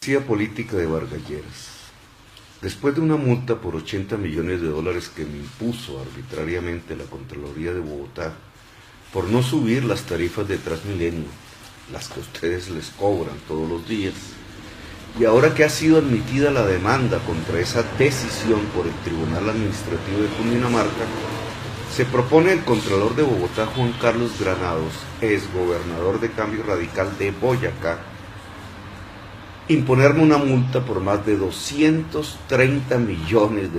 Policía política de Vargas Lleras. Después de una multa por $80 millones que me impuso arbitrariamente la Contraloría de Bogotá por no subir las tarifas de Transmilenio, las que ustedes les cobran todos los días, y ahora que ha sido admitida la demanda contra esa decisión por el Tribunal Administrativo de Cundinamarca, se propone el Contralor de Bogotá, Juan Carlos Granados, exgobernador de Cambio Radical de Boyacá, imponerme una multa por más de $230 millones.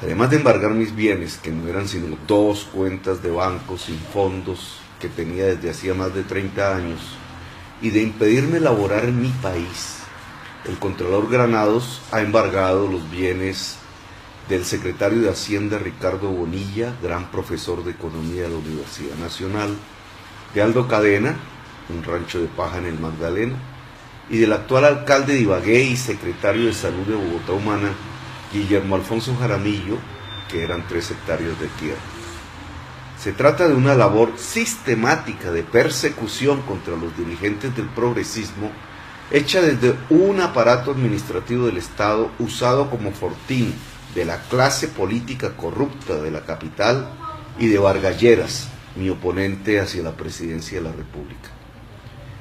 Además de embargar mis bienes, que no eran sino 2 cuentas de banco sin fondos que tenía desde hacía más de 30 años, y de impedirme laborar en mi país, el Contralor Granados ha embargado los bienes del secretario de Hacienda Ricardo Bonilla, gran profesor de Economía de la Universidad Nacional, de Aldo Cadena, un rancho de paja en el Magdalena, y del actual alcalde de Ibagué y secretario de Salud de Bogotá Humana, Guillermo Alfonso Jaramillo, que eran 3 hectáreas de tierra. Se trata de una labor sistemática de persecución contra los dirigentes del progresismo, hecha desde un aparato administrativo del Estado usado como fortín de la clase política corrupta de la capital y de Vargas Lleras, mi oponente hacia la presidencia de la República.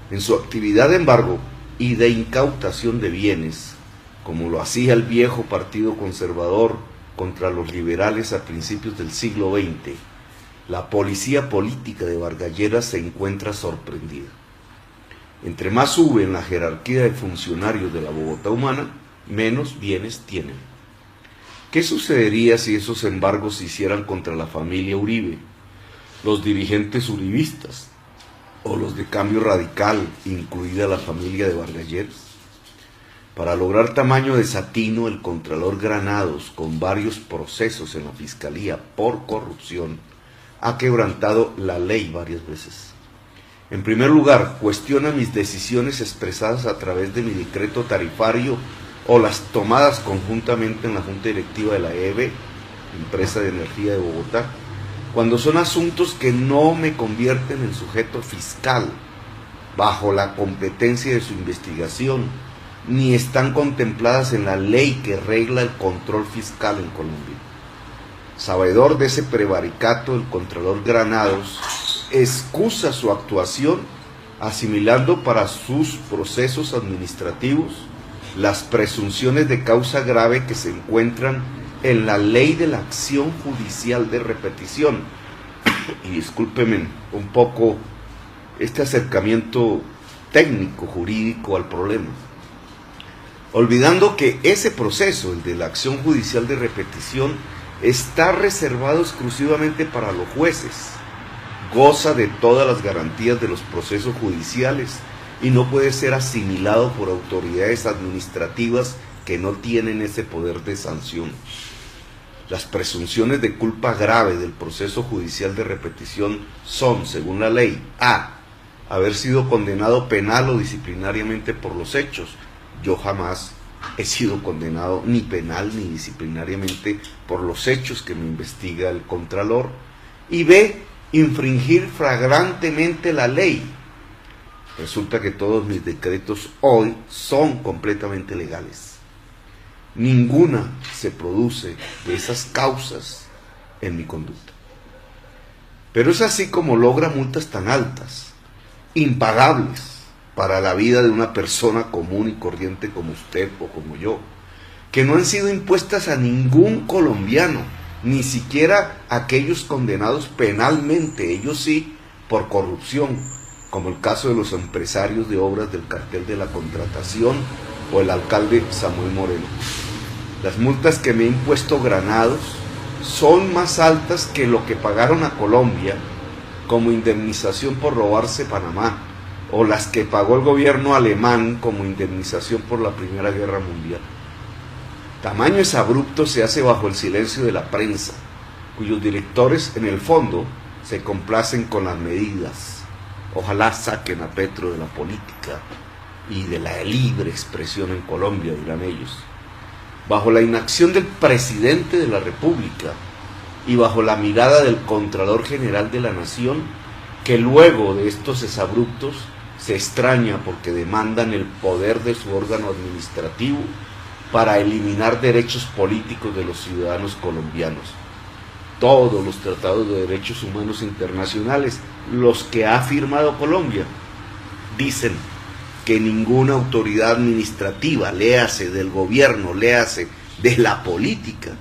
En su actividad de embargo y de incautación de bienes, como lo hacía el viejo Partido Conservador contra los liberales a principios del siglo XX, la policía política de Vargas Lleras se encuentra sorprendida. Entre más sube en la jerarquía de funcionarios de la Bogotá Humana, menos bienes tienen. ¿Qué sucedería si esos embargos se hicieran contra la familia Uribe, los dirigentes uribistas o los de Cambio Radical, incluida la familia de Vargas Lleras? Para lograr tamaño desatino, el Contralor Granados, con varios procesos en la Fiscalía por corrupción, ha quebrantado la ley varias veces. En primer lugar, cuestiona mis decisiones expresadas a través de mi decreto tarifario o las tomadas conjuntamente en la Junta Directiva de la EBE, Empresa de Energía de Bogotá, cuando son asuntos que no me convierten en sujeto fiscal, bajo la competencia de su investigación, ni están contempladas en la ley que regla el control fiscal en Colombia. Sabedor de ese prevaricato, el Contralor Granados excusa su actuación asimilando para sus procesos administrativos las presunciones de causa grave que se encuentran en la ley de la acción judicial de repetición. Y discúlpenme un poco este acercamiento técnico, jurídico al problema, olvidando que ese proceso, el de la acción judicial de repetición, está reservado exclusivamente para los jueces, goza de todas las garantías de los procesos judiciales y no puede ser asimilado por autoridades administrativas que no tienen ese poder de sanción. Las presunciones de culpa grave del proceso judicial de repetición son, según la ley, a. haber sido condenado penal o disciplinariamente por los hechos. Yo jamás he sido condenado ni penal ni disciplinariamente por los hechos que me investiga el Contralor. Y b. infringir flagrantemente la ley. Resulta que todos mis decretos hoy son completamente legales. Ninguna se produce de esas causas en mi conducta. Pero es así como logra multas tan altas, impagables para la vida de una persona común y corriente como usted o como yo, que no han sido impuestas a ningún colombiano, ni siquiera a aquellos condenados penalmente, ellos sí, por corrupción, como el caso de los empresarios de obras del cartel de la contratación o el alcalde Samuel Moreno. Las multas que me ha impuesto Granados son más altas que lo que pagaron a Colombia como indemnización por robarse Panamá, o las que pagó el gobierno alemán como indemnización por la Primera Guerra Mundial. Tamaño exabrupto se hace bajo el silencio de la prensa, cuyos directores en el fondo se complacen con las medidas. Ojalá saquen a Petro de la política y de la libre expresión en Colombia, dirán ellos. Bajo la inacción del presidente de la República y bajo la mirada del Contralor General de la Nación, que luego de estos exabruptos se extraña porque demandan el poder de su órgano administrativo para eliminar derechos políticos de los ciudadanos colombianos. Todos los tratados de derechos humanos internacionales, los que ha firmado Colombia, dicen que ninguna autoridad administrativa, léase del gobierno, léase de la política,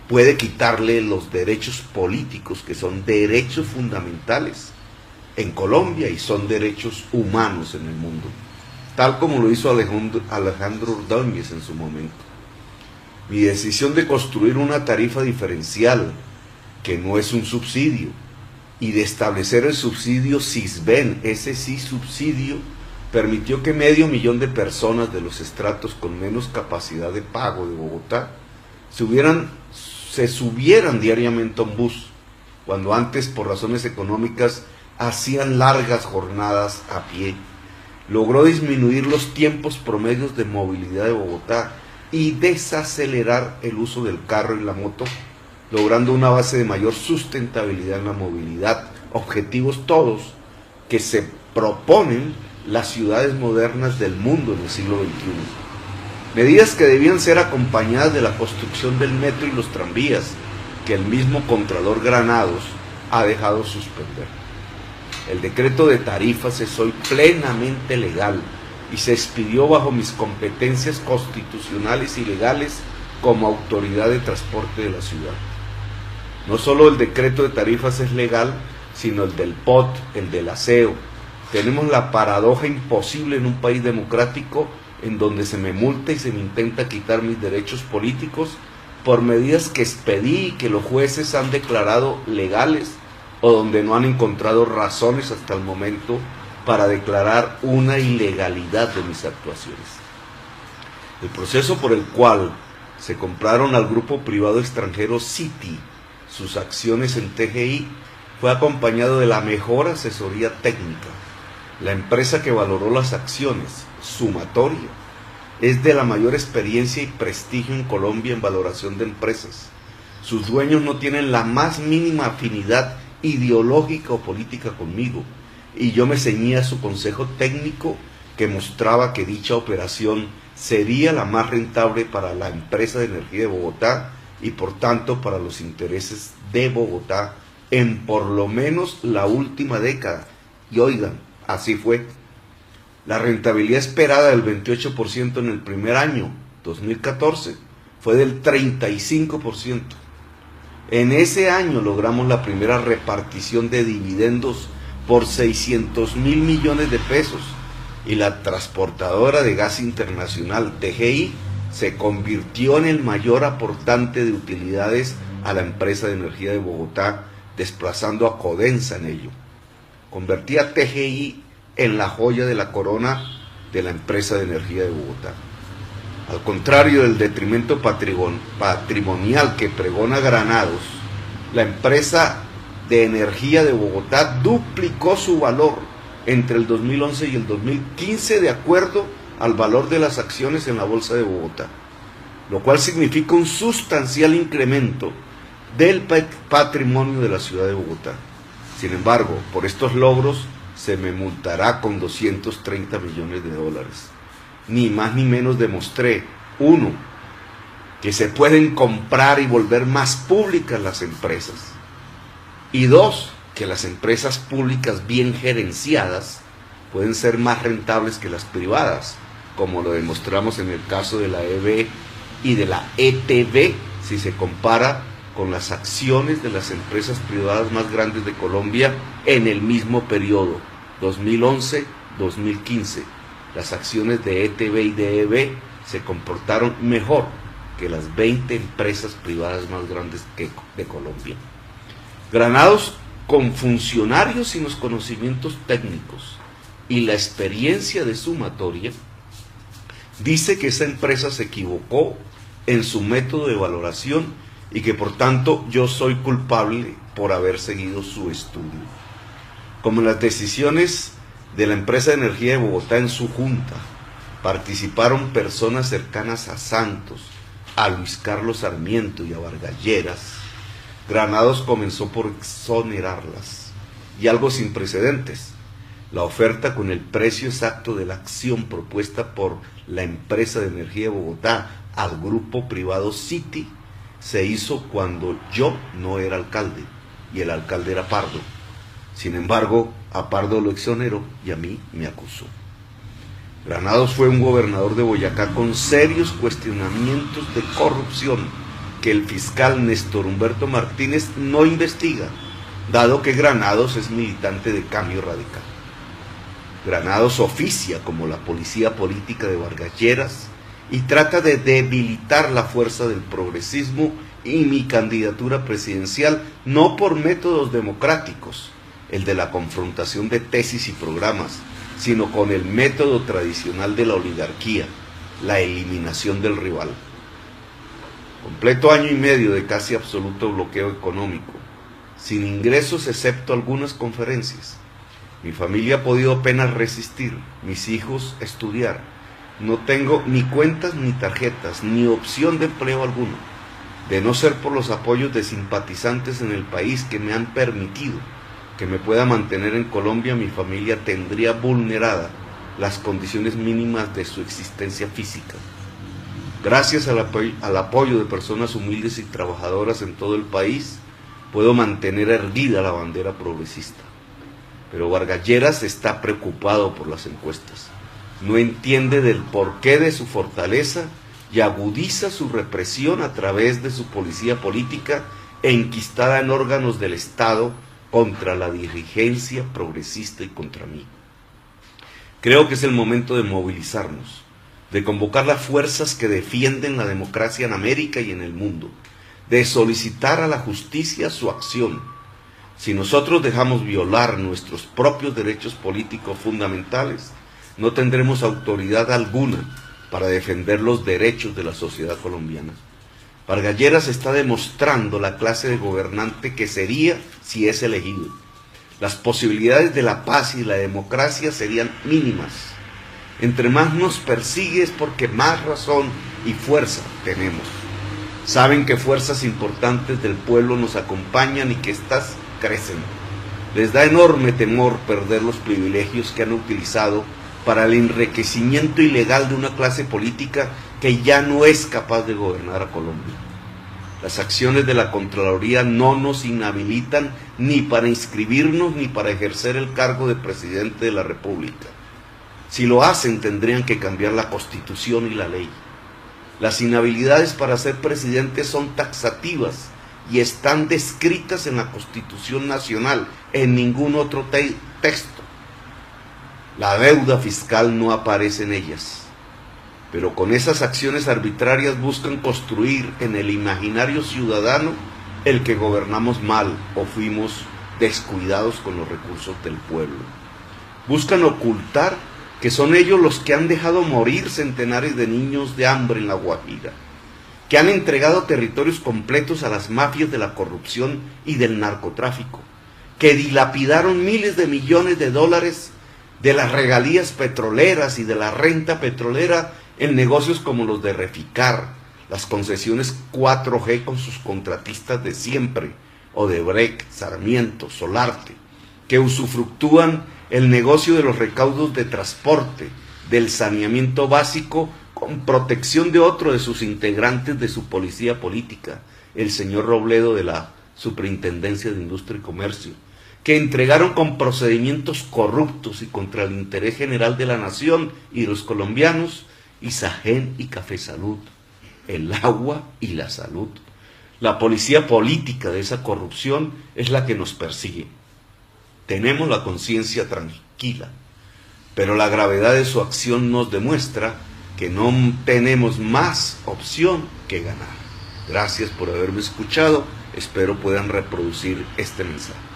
puede quitarle los derechos políticos, que son derechos fundamentales en Colombia y son derechos humanos en el mundo, tal como lo hizo Alejandro Ordóñez en su momento. Mi decisión de construir una tarifa diferencial, que no es un subsidio, y de establecer el subsidio Sisbén, ese sí subsidio, permitió que 500.000 de personas de los estratos con menos capacidad de pago de Bogotá se subieran diariamente a un bus, cuando antes por razones económicas hacían largas jornadas a pie. Logró disminuir los tiempos promedios de movilidad de Bogotá y desacelerar el uso del carro y la moto, logrando una base de mayor sustentabilidad en la movilidad, objetivos todos que se proponen las ciudades modernas del mundo en el siglo XXI. Medidas que debían ser acompañadas de la construcción del metro y los tranvías, que el mismo Contralor Granados ha dejado suspender. El decreto de tarifas es hoy plenamente legal y se expidió bajo mis competencias constitucionales y legales como autoridad de transporte de la ciudad. No solo el decreto de tarifas es legal, sino el del POT, el del aseo. Tenemos la paradoja imposible en un país democrático en donde se me multa y se me intenta quitar mis derechos políticos por medidas que expedí y que los jueces han declarado legales, o donde no han encontrado razones hasta el momento para declarar una ilegalidad de mis actuaciones. El proceso por el cual se compraron al grupo privado extranjero Citi sus acciones en TGI fue acompañado de la mejor asesoría técnica. La empresa que valoró las acciones, Sumatoria, es de la mayor experiencia y prestigio en Colombia en valoración de empresas. Sus dueños no tienen la más mínima afinidad ideológica o política conmigo, y yo me ceñía a su consejo técnico que mostraba que dicha operación sería la más rentable para la empresa de energía de Bogotá y por tanto para los intereses de Bogotá en por lo menos la última década. Y oigan, así fue. La rentabilidad esperada del 28% en el primer año, 2014, fue del 35%. En ese año logramos la primera repartición de dividendos por 600.000 millones de pesos y la transportadora de gas internacional TGI se convirtió en el mayor aportante de utilidades a la empresa de energía de Bogotá, desplazando a Codensa en ello. Convertí a TGI en la joya de la corona de la empresa de energía de Bogotá. Al contrario del detrimento patrimonial que pregona Granados, la empresa de energía de Bogotá duplicó su valor entre el 2011 y el 2015 de acuerdo al valor de las acciones en la Bolsa de Bogotá, lo cual significa un sustancial incremento del patrimonio de la ciudad de Bogotá. Sin embargo, por estos logros se me multará con 230 millones de dólares. Ni más ni menos demostré, uno, que se pueden comprar y volver más públicas las empresas, y dos, que las empresas públicas bien gerenciadas pueden ser más rentables que las privadas, como lo demostramos en el caso de la EB y de la ETB, si se compara con las acciones de las empresas privadas más grandes de Colombia en el mismo periodo, 2011-2015. Las acciones de ETB y de EB se comportaron mejor que las 20 empresas privadas más grandes de Colombia. Granados, con funcionarios sin los conocimientos técnicos y la experiencia de Sumatoria, dice que esa empresa se equivocó en su método de valoración y que por tanto yo soy culpable por haber seguido su estudio. Como en las decisiones de la empresa de energía de Bogotá en su junta participaron personas cercanas a Santos, a Luis Carlos Sarmiento y a Vargas Lleras, Granados comenzó por exonerarlas, y algo sin precedentes. La oferta con el precio exacto de la acción propuesta por la empresa de energía de Bogotá al grupo privado City se hizo cuando yo no era alcalde y el alcalde era Pardo. Sin embargo, a Pardo lo exoneró y a mí me acusó. Granados fue un gobernador de Boyacá con serios cuestionamientos de corrupción que el fiscal Néstor Humberto Martínez no investiga, dado que Granados es militante de Cambio Radical. Granados oficia como la policía política de Vargas Lleras y trata de debilitar la fuerza del progresismo y mi candidatura presidencial no por métodos democráticos, el de la confrontación de tesis y programas, sino con el método tradicional de la oligarquía, la eliminación del rival. Completo año y medio de casi absoluto bloqueo económico, sin ingresos excepto algunas conferencias. Mi familia ha podido apenas resistir, mis hijos estudiar. No tengo ni cuentas ni tarjetas, ni opción de empleo alguno. De no ser por los apoyos de simpatizantes en el país que me han permitido que me pueda mantener en Colombia, mi familia tendría vulnerada las condiciones mínimas de su existencia física. Gracias al apoyo de personas humildes y trabajadoras en todo el país, puedo mantener erguida la bandera progresista. Pero Vargas Lleras está preocupado por las encuestas. No entiende del porqué de su fortaleza y agudiza su represión a través de su policía política enquistada en órganos del Estado contra la dirigencia progresista y contra mí. Creo que es el momento de movilizarnos, de convocar las fuerzas que defienden la democracia en América y en el mundo, de solicitar a la justicia su acción. Si nosotros dejamos violar nuestros propios derechos políticos fundamentales, no tendremos autoridad alguna para defender los derechos de la sociedad colombiana. Vargas Lleras está demostrando la clase de gobernante que sería si es elegido. Las posibilidades de la paz y la democracia serían mínimas. Entre más nos persigue es porque más razón y fuerza tenemos. Saben que fuerzas importantes del pueblo nos acompañan y que éstas crecen. Les da enorme temor perder los privilegios que han utilizado para el enriquecimiento ilegal de una clase política que ya no es capaz de gobernar a Colombia. Las acciones de la Contraloría no nos inhabilitan ni para inscribirnos ni para ejercer el cargo de presidente de la República. Si lo hacen, tendrían que cambiar la Constitución y la ley. Las inhabilidades para ser presidente son taxativas y están descritas en la Constitución Nacional, en ningún otro texto. La deuda fiscal no aparece en ellas, pero con esas acciones arbitrarias buscan construir en el imaginario ciudadano el que gobernamos mal o fuimos descuidados con los recursos del pueblo. Buscan ocultar que son ellos los que han dejado morir centenares de niños de hambre en La Guajira, que han entregado territorios completos a las mafias de la corrupción y del narcotráfico, que dilapidaron miles de millones de dólares de las regalías petroleras y de la renta petrolera en negocios como los de Reficar, las concesiones 4G con sus contratistas de siempre, Odebrecht, Sarmiento, Solarte, que usufructúan el negocio de los recaudos de transporte, del saneamiento básico, con protección de otro de sus integrantes de su policía política, el señor Robledo de la Superintendencia de Industria y Comercio, que entregaron con procedimientos corruptos y contra el interés general de la nación y los colombianos, Isagen y Café Salud, el agua y la salud. La policía política de esa corrupción es la que nos persigue. Tenemos la conciencia tranquila, pero la gravedad de su acción nos demuestra que no tenemos más opción que ganar. Gracias por haberme escuchado, espero puedan reproducir este mensaje.